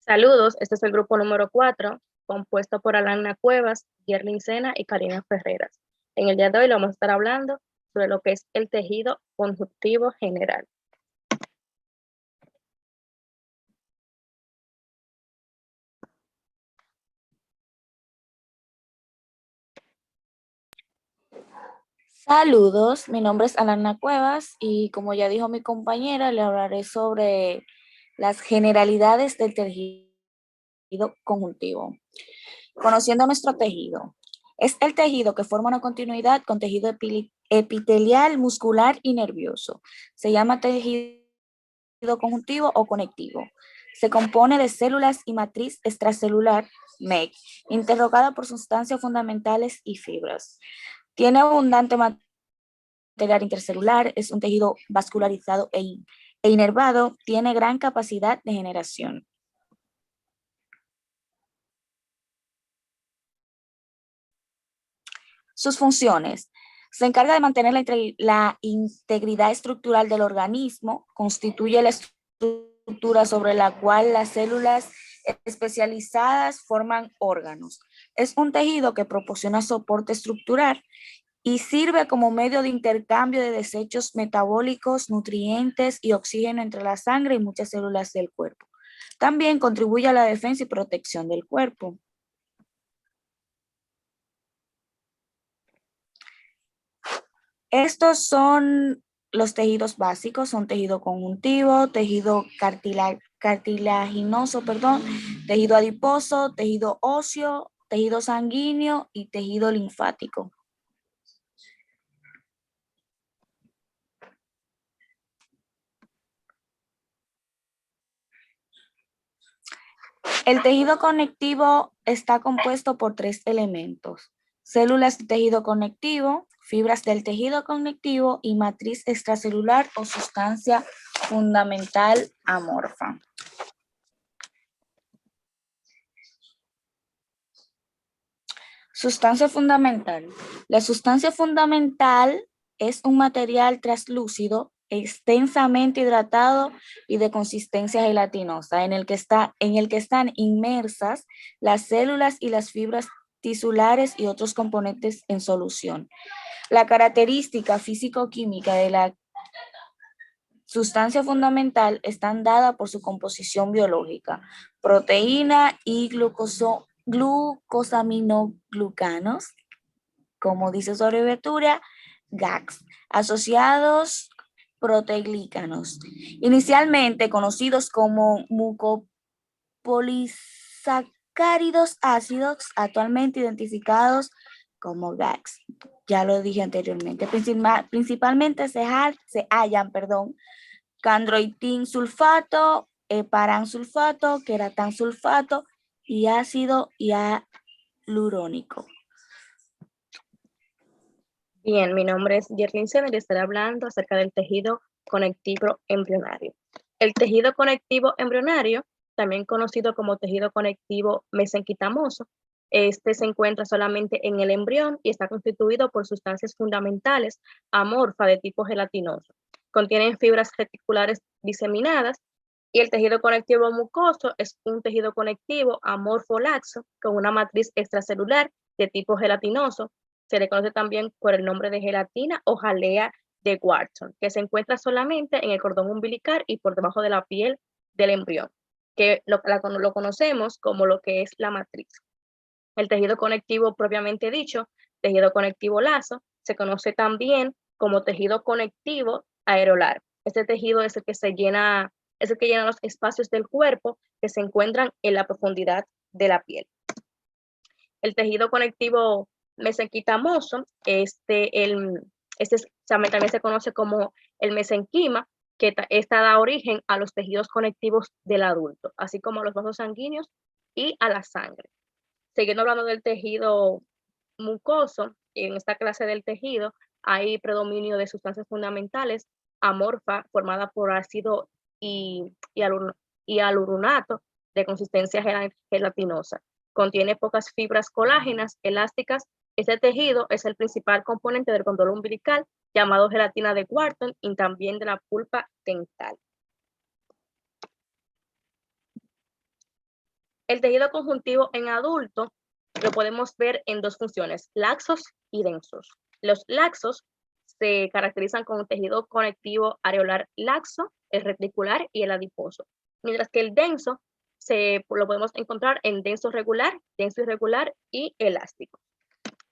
Saludos, este es el grupo número 4, compuesto por Alana Cuevas, Yerlin Sena y Karina Ferreras. En el día de hoy vamos a estar hablando sobre lo que es el tejido conjuntivo general. Saludos, mi nombre es Alana Cuevas y como ya dijo mi compañera, le hablaré sobre las generalidades del tejido conjuntivo. Conociendo nuestro tejido, es el tejido que forma una continuidad con tejido epitelial, muscular y nervioso. Se llama tejido conjuntivo o conectivo. Se compone de células y matriz extracelular, MEC, interrogada por sustancias fundamentales y fibras. Tiene abundante material intercelular, es un tejido vascularizado e inervado, tiene gran capacidad de generación. Sus funciones. Se encarga de mantener la integridad estructural del organismo, constituye la estructura sobre la cual las células especializadas forman órganos. Es un tejido que proporciona soporte estructural y sirve como medio de intercambio de desechos metabólicos, nutrientes y oxígeno entre la sangre y muchas células del cuerpo. También contribuye a la defensa y protección del cuerpo. Estos son los tejidos básicos, son tejido conjuntivo, tejido cartilaginoso, tejido adiposo, tejido óseo, tejido sanguíneo y tejido linfático. El tejido conectivo está compuesto por 3 elementos: células de tejido conectivo, fibras del tejido conectivo y matriz extracelular o sustancia fundamental amorfa. Sustancia fundamental. La sustancia fundamental es un material translúcido, extensamente hidratado y de consistencia gelatinosa, en el que están inmersas las células y las fibras tisulares y otros componentes en solución. La característica físico-química de la sustancia fundamental están dadas por su composición biológica: proteína y glucosaminoglucanos, como dice su abreviatura, GAGs, asociados proteoglicanos, inicialmente conocidos como mucopolisacáridos ácidos, actualmente identificados como GAGs. Ya lo dije anteriormente. Principalmente se hallan, candroitin sulfato, heparan sulfato, queratan sulfato y ácido hialurónico. Bien, mi nombre es Yerlin Sena y estaré hablando acerca del tejido conectivo embrionario. El tejido conectivo embrionario, también conocido como tejido conectivo mesenquitamoso, este se encuentra solamente en el embrión y está constituido por sustancias fundamentales amorfa de tipo gelatinoso. Contienen fibras reticulares diseminadas y el tejido conectivo mucoso es un tejido conectivo amorfo laxo con una matriz extracelular de tipo gelatinoso. Se le conoce también por el nombre de gelatina o jalea de Wharton, que se encuentra solamente en el cordón umbilical y por debajo de la piel del embrión, que lo conocemos como lo que es la matriz. El tejido conectivo propiamente dicho, tejido conectivo lazo, se conoce también como tejido conectivo aerolar. Este tejido es el que llena los espacios del cuerpo que se encuentran en la profundidad de la piel. El tejido conectivo mesenquitamoso, también se conoce como el mesenquima, que esta da origen a los tejidos conectivos del adulto, así como a los vasos sanguíneos y a la sangre. Siguiendo hablando del tejido mucoso, en esta clase del tejido hay predominio de sustancias fundamentales amorfa formada por ácido hialuronato de consistencia gelatinosa. Contiene pocas fibras colágenas elásticas. Este tejido es el principal componente del cordón umbilical, llamado gelatina de Wharton, y también de la pulpa dental. El tejido conjuntivo en adulto lo podemos ver en dos funciones, laxos y densos. Los laxos se caracterizan con un tejido conectivo areolar laxo, el reticular y el adiposo, mientras que el denso lo podemos encontrar en denso regular, denso irregular y elástico.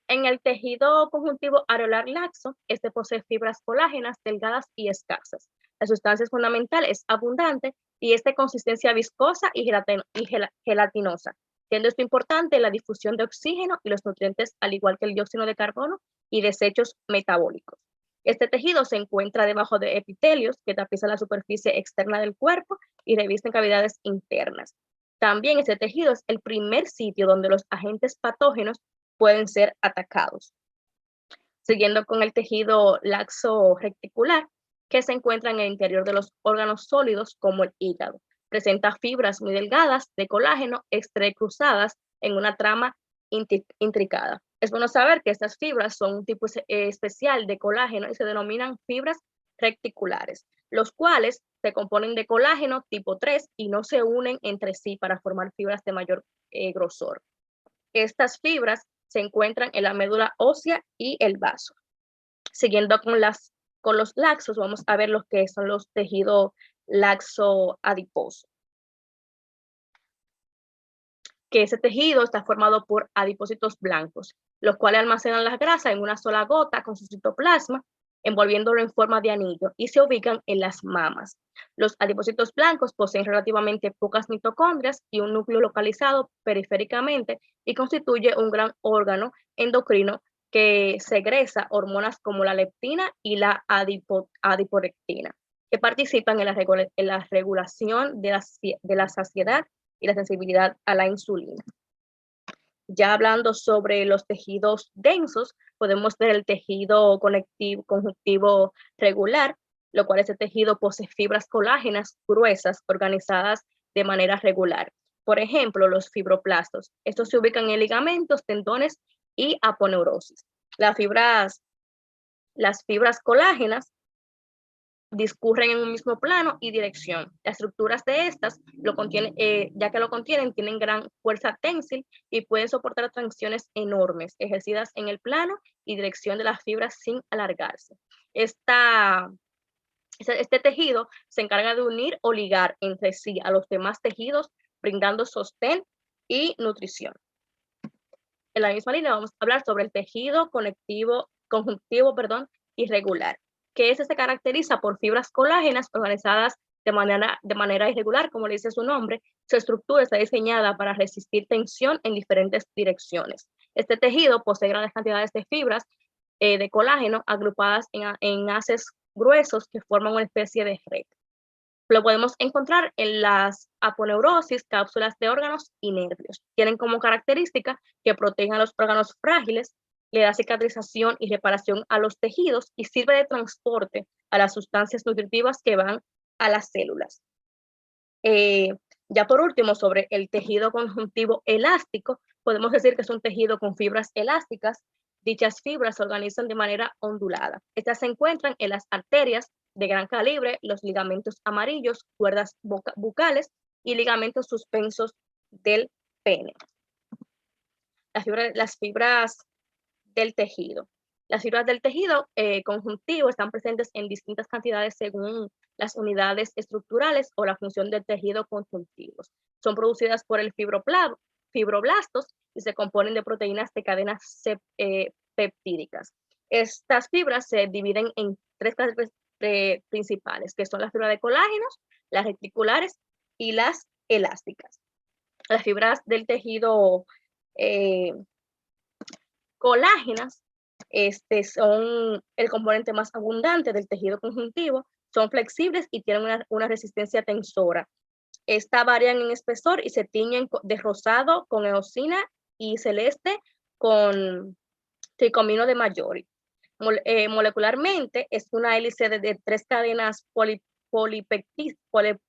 En el tejido conjuntivo areolar laxo, este posee fibras colágenas delgadas y escasas. La sustancia fundamental es abundante y es de consistencia viscosa y gelatinosa, siendo esto importante en la difusión de oxígeno y los nutrientes, al igual que el dióxido de carbono y desechos metabólicos. Este tejido se encuentra debajo de epitelios que tapizan la superficie externa del cuerpo y revisten cavidades internas. También este tejido es el primer sitio donde los agentes patógenos pueden ser atacados. Siguiendo con el tejido laxo reticular, que se encuentra en el interior de los órganos sólidos como el hígado. Presenta fibras muy delgadas de colágeno entrecruzadas en una trama intricada. Es bueno saber que estas fibras son un tipo especial de colágeno y se denominan fibras reticulares, los cuales se componen de colágeno tipo 3 y no se unen entre sí para formar fibras de mayor grosor. Estas fibras se encuentran en la médula ósea y el vaso. Siguiendo con los laxos, vamos a ver los que son los tejidos laxo adiposo. Que ese tejido está formado por adipocitos blancos, los cuales almacenan las grasas en una sola gota con su citoplasma, envolviéndolo en forma de anillo, y se ubican en las mamas. Los adipocitos blancos poseen relativamente pocas mitocondrias y un núcleo localizado periféricamente y constituye un gran órgano endocrino que segresa hormonas como la leptina y la adiporectina, que participan en la regulación de la saciedad y la sensibilidad a la insulina. Ya hablando sobre los tejidos densos, podemos ver el tejido conjuntivo regular, lo cual este tejido posee fibras colágenas gruesas organizadas de manera regular. Por ejemplo, los fibroblastos. Estos se ubican en ligamentos, tendones y aponeurosis. Las fibras colágenas discurren en un mismo plano y dirección. Las estructuras de estas, ya que lo contienen, tienen gran fuerza ténsil y pueden soportar tensiones enormes ejercidas en el plano y dirección de las fibras sin alargarse. Este tejido se encarga de unir o ligar entre sí a los demás tejidos, brindando sostén y nutrición. En la misma línea vamos a hablar sobre el tejido conjuntivo irregular, que ese se caracteriza por fibras colágenas organizadas de manera irregular, como le dice su nombre. Su estructura está diseñada para resistir tensión en diferentes direcciones. Este tejido posee grandes cantidades de fibras de colágeno agrupadas en haces gruesos que forman una especie de red. Lo podemos encontrar en las aponeurosis, cápsulas de órganos y nervios. Tienen como característica que protegen a los órganos frágiles, le da cicatrización y reparación a los tejidos y sirve de transporte a las sustancias nutritivas que van a las células. Ya por último, sobre el tejido conjuntivo elástico, podemos decir que es un tejido con fibras elásticas. Dichas fibras se organizan de manera ondulada. Estas se encuentran en las arterias de gran calibre, los ligamentos amarillos, cuerdas bucales y ligamentos suspensos del pene. Las fibras del tejido. Las fibras del tejido conjuntivo están presentes en distintas cantidades según las unidades estructurales o la función del tejido conjuntivo. Son producidas por el fibroblastos y se componen de proteínas de cadenas peptídicas. Estas fibras se dividen en tres clases principales, que son las fibras de colágenos, las reticulares y las elásticas. Las fibras del tejido colágenas son el componente más abundante del tejido conjuntivo, son flexibles y tienen una resistencia tensora. Estas varían en espesor y se tiñen de rosado con eosina y celeste con tricomino de Majori. Molecularmente es una hélice de 3 cadenas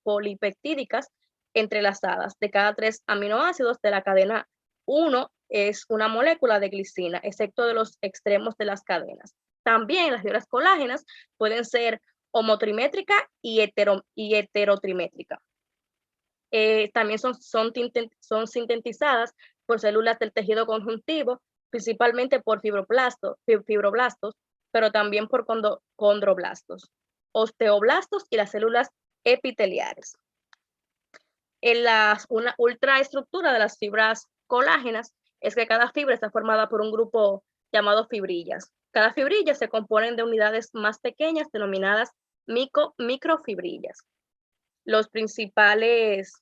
polipeptídicas entrelazadas. De cada 3 aminoácidos de la cadena 1 es una molécula de glicina, excepto de los extremos de las cadenas. También las fibras colágenas pueden ser homotrimétrica y heterotrimétrica. también son sintetizadas por células del tejido conjuntivo, principalmente por fibroblastos, pero también por condroblastos, osteoblastos y las células epiteliales. Una ultraestructura de las fibras colágenas es que cada fibra está formada por un grupo llamado fibrillas. Cada fibrilla se compone de unidades más pequeñas denominadas microfibrillas. Los principales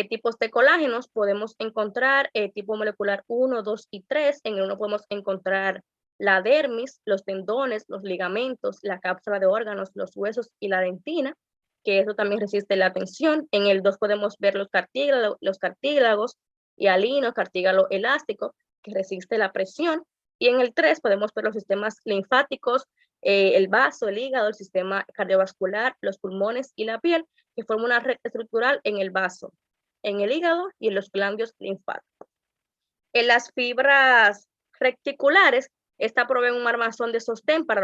tipos de colágenos podemos encontrar tipo molecular 1, 2 y 3. En el 1 podemos encontrar la dermis, los tendones, los ligamentos, la cápsula de órganos, los huesos y la dentina, que eso también resiste la tensión. En el 2 podemos ver los cartílagos, hialino, cartílago elástico, que resiste la presión. Y en el 3 podemos ver los sistemas linfáticos, el vaso, el hígado, el sistema cardiovascular, los pulmones y la piel, que forman una red estructural en el vaso, en el hígado y en los ganglios linfáticos. En las fibras reticulares, esta provee un armazón de sostén para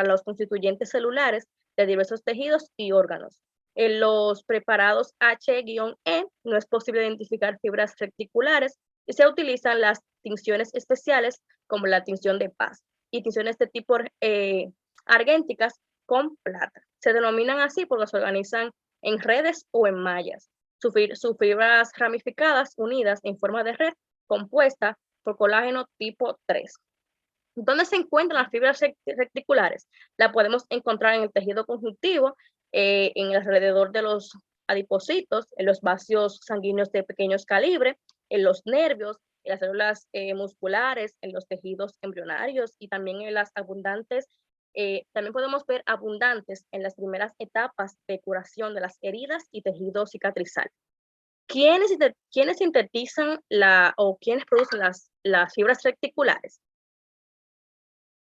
los constituyentes celulares de diversos tejidos y órganos. En los preparados H-E no es posible identificar fibras reticulares y se utilizan las tinciones especiales como la tinción de Paz y tinciones de tipo argénticas con plata. Se denominan así porque se organizan en redes o en mallas. Sus fibras ramificadas unidas en forma de red compuesta por colágeno tipo 3. ¿Dónde se encuentran las fibras reticulares? La podemos encontrar en el tejido conjuntivo, en el alrededor de los adipocitos, en los vasos sanguíneos de pequeños calibre, en los nervios, en las células musculares, en los tejidos embrionarios y también en las abundantes. También podemos ver abundantes en las primeras etapas de curación de las heridas y tejido cicatrizal. ¿Quiénes sintetizan o quiénes producen las fibras reticulares?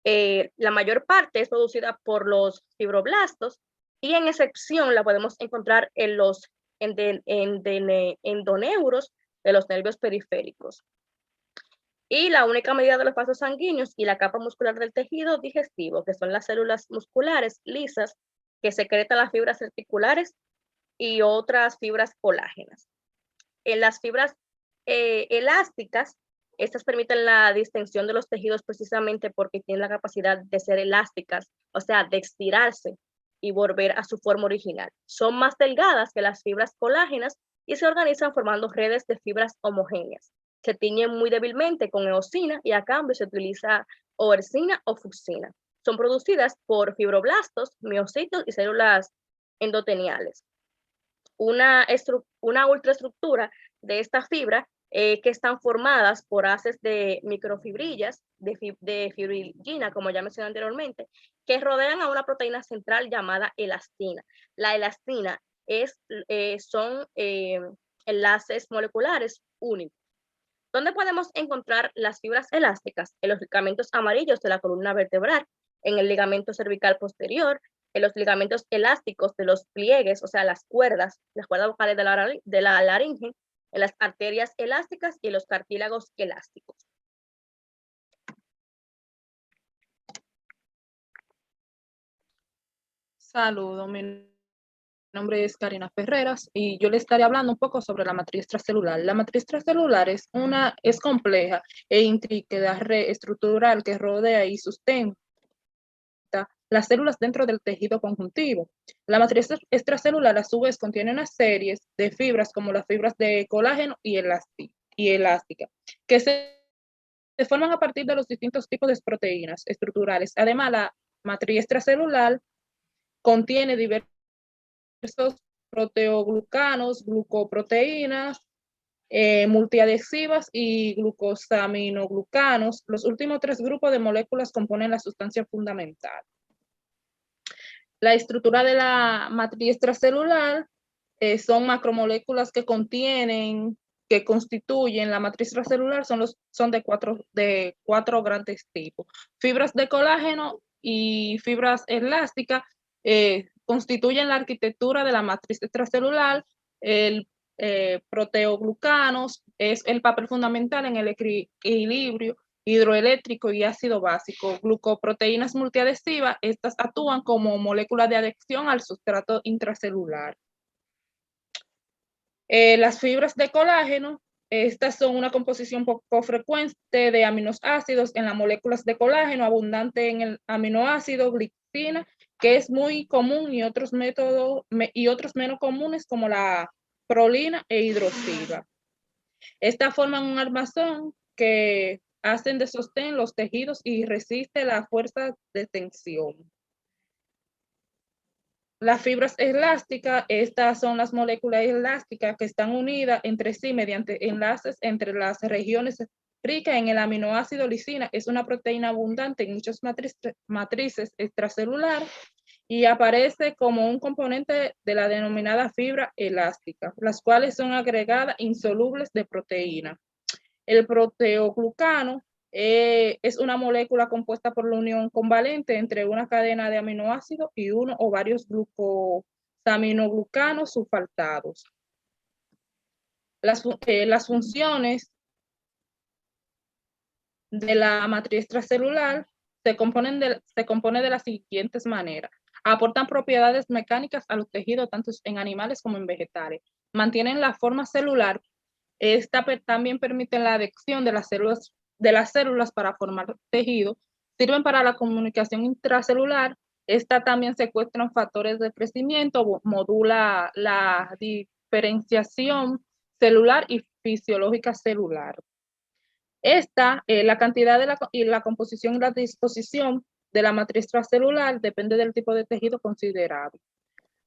La mayor parte es producida por los fibroblastos y en excepción la podemos encontrar en los endoneuros de los nervios periféricos. Y la única medida de los vasos sanguíneos y la capa muscular del tejido digestivo, que son las células musculares lisas que secretan las fibras reticulares y otras fibras colágenas. En las fibras elásticas, estas permiten la distensión de los tejidos precisamente porque tienen la capacidad de ser elásticas, o sea, de estirarse y volver a su forma original. Son más delgadas que las fibras colágenas y se organizan formando redes de fibras homogéneas. Se tiñen muy débilmente con eosina y a cambio se utiliza oersina o fucsina. Son producidas por fibroblastos, miocitos y células endoteliales. Una ultraestructura de esta fibra que están formadas por haces de microfibrillas, de fibrillina, como ya mencioné anteriormente, que rodean a una proteína central llamada elastina. La elastina son enlaces moleculares únicos. ¿Dónde podemos encontrar las fibras elásticas? En los ligamentos amarillos de la columna vertebral, en el ligamento cervical posterior, en los ligamentos elásticos de los pliegues, o sea, las cuerdas vocales de la laringe, en las arterias elásticas y en los cartílagos elásticos. Saludos, mi nombre es Karina Ferreras y yo le estaré hablando un poco sobre la matriz extracelular. La matriz extracelular es compleja e intricada red estructural que rodea y sustenta las células dentro del tejido conjuntivo. La matriz extracelular a su vez contiene una serie de fibras como las fibras de colágeno y elástica, que se forman a partir de los distintos tipos de proteínas estructurales. Además, la matriz extracelular contiene diversos proteoglucanos, glucoproteínas, multiadhesivas y glucosaminoglucanos. Los últimos 3 grupos de moléculas componen la sustancia fundamental. La estructura de la matriz extracelular son macromoléculas que constituyen la matriz extracelular, son de cuatro grandes tipos. Fibras de colágeno y fibras elásticas constituyen la arquitectura de la matriz extracelular. El proteoglucanos es el papel fundamental en el equilibrio hidroeléctrico y ácido básico. Glucoproteínas multiadhesivas, estas actúan como moléculas de adhesión al sustrato intracelular. Las fibras de colágeno, estas son una composición poco frecuente de aminoácidos en las moléculas de colágeno, abundante en el aminoácido glicina, que es muy común, y otros menos comunes como la prolina e hidroxila. Estas forman un armazón que hacen de sostén los tejidos y resiste la fuerza de tensión. Las fibras elásticas, estas son las moléculas elásticas que están unidas entre sí mediante enlaces entre las regiones ricas en el aminoácido lisina. Es una proteína abundante en muchas matrices extracelulares y aparece como un componente de la denominada fibra elástica, las cuales son agregadas insolubles de proteína. El proteoglucano es una molécula compuesta por la unión covalente entre una cadena de aminoácidos y uno o varios glucosaminoglucanos sulfatados. Las funciones de la matriz extracelular se compone de las siguientes maneras. Aportan propiedades mecánicas a los tejidos, tanto en animales como en vegetales. Mantienen la forma celular. Esta también permite la adhesión de las células para formar tejido. Sirven para la comunicación intracelular. Esta también secuestran factores de crecimiento, modula la diferenciación celular y fisiológica celular. La cantidad y la composición y la disposición de la matriz extracelular depende del tipo de tejido considerado.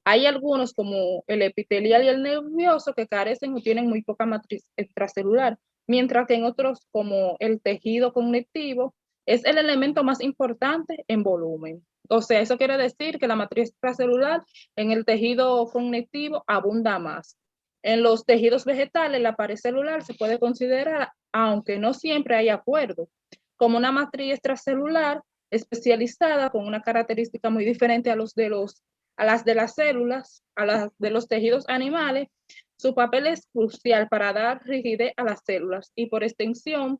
Hay algunos, como el epitelial y el nervioso, que carecen o tienen muy poca matriz extracelular, mientras que en otros, como el tejido conectivo, es el elemento más importante en volumen. O sea, eso quiere decir que la matriz extracelular en el tejido conectivo abunda más. En los tejidos vegetales, la pared celular se puede considerar, aunque no siempre hay acuerdo, como una matriz extracelular especializada con una característica muy diferente a las de las células, a las de los tejidos animales. Su papel es crucial para dar rigidez a las células y por extensión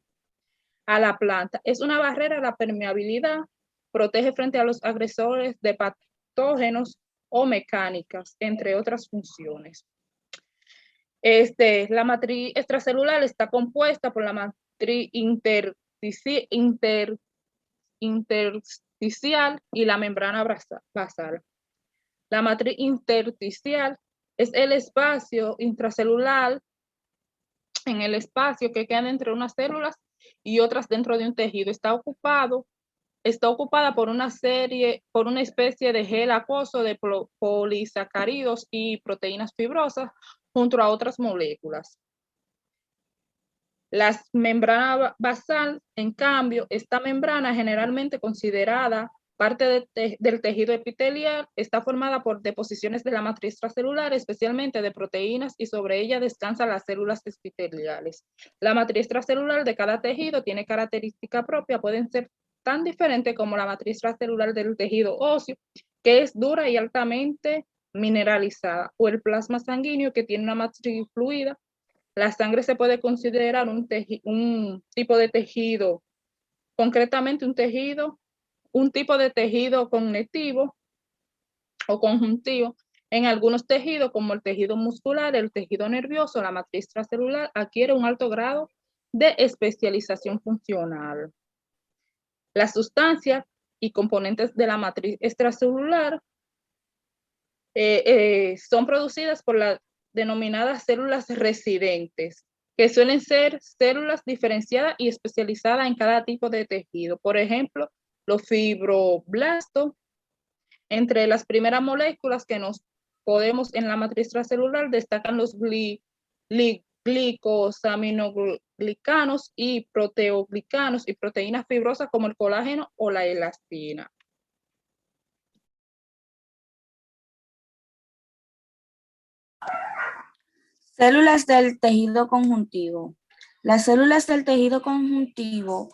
a la planta. Es una barrera a la permeabilidad, protege frente a los agresores de patógenos o mecánicas, entre otras funciones. La matriz extracelular está compuesta por la matriz intersticial y la membrana basal. La matriz intersticial es el espacio intracelular en el espacio que queda entre unas células y otras dentro de un tejido. Está ocupada por una especie de gel acuoso de polisacáridos y proteínas fibrosas junto a otras moléculas. La membrana basal, en cambio, esta membrana generalmente considerada parte del tejido epitelial, está formada por deposiciones de la matriz extracelular, especialmente de proteínas, y sobre ella descansan las células epiteliales. La matriz extracelular de cada tejido tiene característica propia, pueden ser tan diferentes como la matriz extracelular del tejido óseo, que es dura y altamente mineralizada, o el plasma sanguíneo, que tiene una matriz fluida. La sangre se puede considerar un tipo de tejido, concretamente un tipo de tejido conectivo o conjuntivo. En algunos tejidos, como el tejido muscular, el tejido nervioso, la matriz extracelular adquiere un alto grado de especialización funcional. Las sustancias y componentes de la matriz extracelular son producidas por las denominadas células residentes, que suelen ser células diferenciadas y especializadas en cada tipo de tejido. Por ejemplo, los fibroblastos. Entre las primeras moléculas que nos podemos en la matriz extracelular destacan los glicosaminoglicanos y proteoglicanos y proteínas fibrosas como el colágeno o la elastina. Células del tejido conjuntivo. Las células del tejido conjuntivo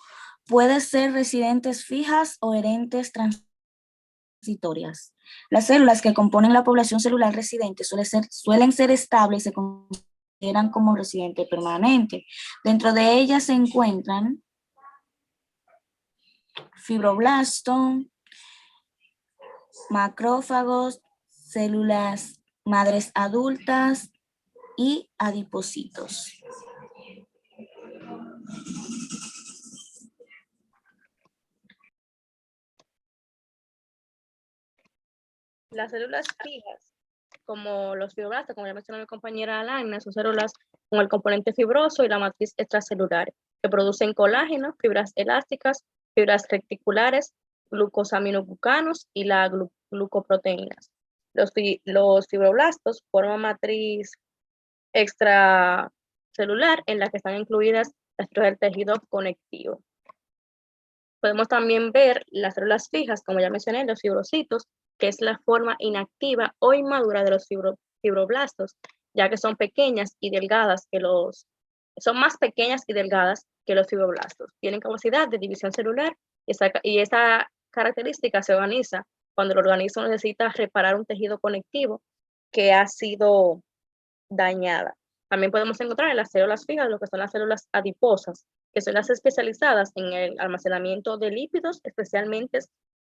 pueden ser residentes fijas o herentes transitorias. Las células que componen la población celular residente suelen ser estables y se consideran como residente permanente. Dentro de ellas se encuentran fibroblastos, macrófagos, células madres adultas, y adipocitos. Las células fijas, como los fibroblastos, como ya mencionó mi compañera Alana, son células con el componente fibroso y la matriz extracelular, que producen colágeno, fibras elásticas, fibras reticulares, glucosaminoglucanos y las glucoproteínas. Los fibroblastos forman matriz extracelular en la que están incluidas las fibras del tejido conectivo. Podemos también ver las células fijas, como ya mencioné, los fibrocitos, que es la forma inactiva o inmadura de los fibroblastos, ya que son pequeñas y delgadas son más pequeñas y delgadas que los fibroblastos. Tienen capacidad de división celular y esta característica se organiza cuando el organismo necesita reparar un tejido conectivo que ha sido dañada. También podemos encontrar en las células fijas lo que son las células adiposas, que son las especializadas en el almacenamiento de lípidos, especialmente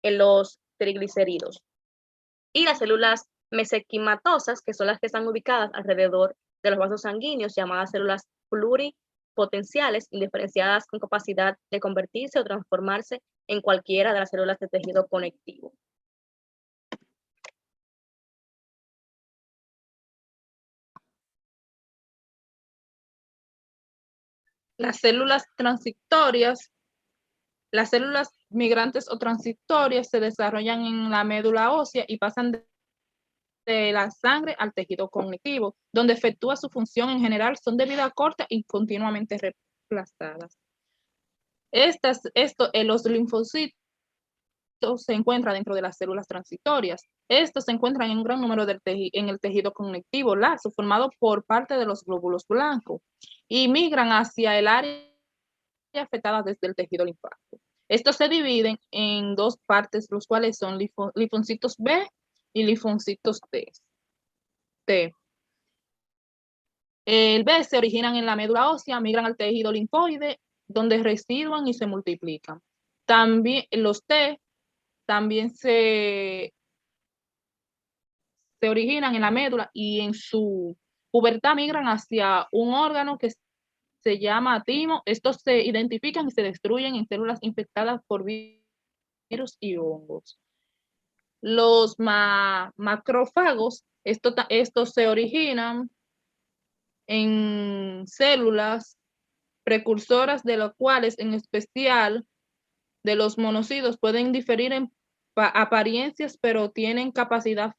en los triglicéridos. Y las células mesenquimatosas, que son las que están ubicadas alrededor de los vasos sanguíneos, llamadas células pluripotenciales, indiferenciadas con capacidad de convertirse o transformarse en cualquiera de las células de tejido conectivo. Las células transitorias, las células migrantes o transitorias se desarrollan en la médula ósea y pasan de la sangre al tejido conectivo, donde efectúa su función. En general son de vida corta y continuamente reemplazadas. Los linfocitos se encuentran dentro de las células transitorias. Estos se encuentran en un gran número en el tejido conectivo laxo, formado por parte de los glóbulos blancos, y migran hacia el área afectada desde el tejido linfático. Estos se dividen en dos partes, los cuales son linfocitos B y linfocitos T. El B se originan en la médula ósea, migran al tejido linfoide, donde residuan y se multiplican. También los T también se originan en la médula y en su pubertad migran hacia un órgano que se llama timo. Estos se identifican y se destruyen en células infectadas por virus y hongos. Los macrófagos, estos se originan en células precursoras, de las cuales en especial de los monocitos pueden diferir en apariencias, pero tienen capacidad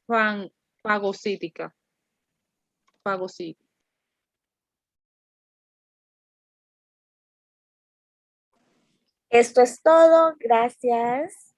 fagocítica. Esto es todo. Gracias.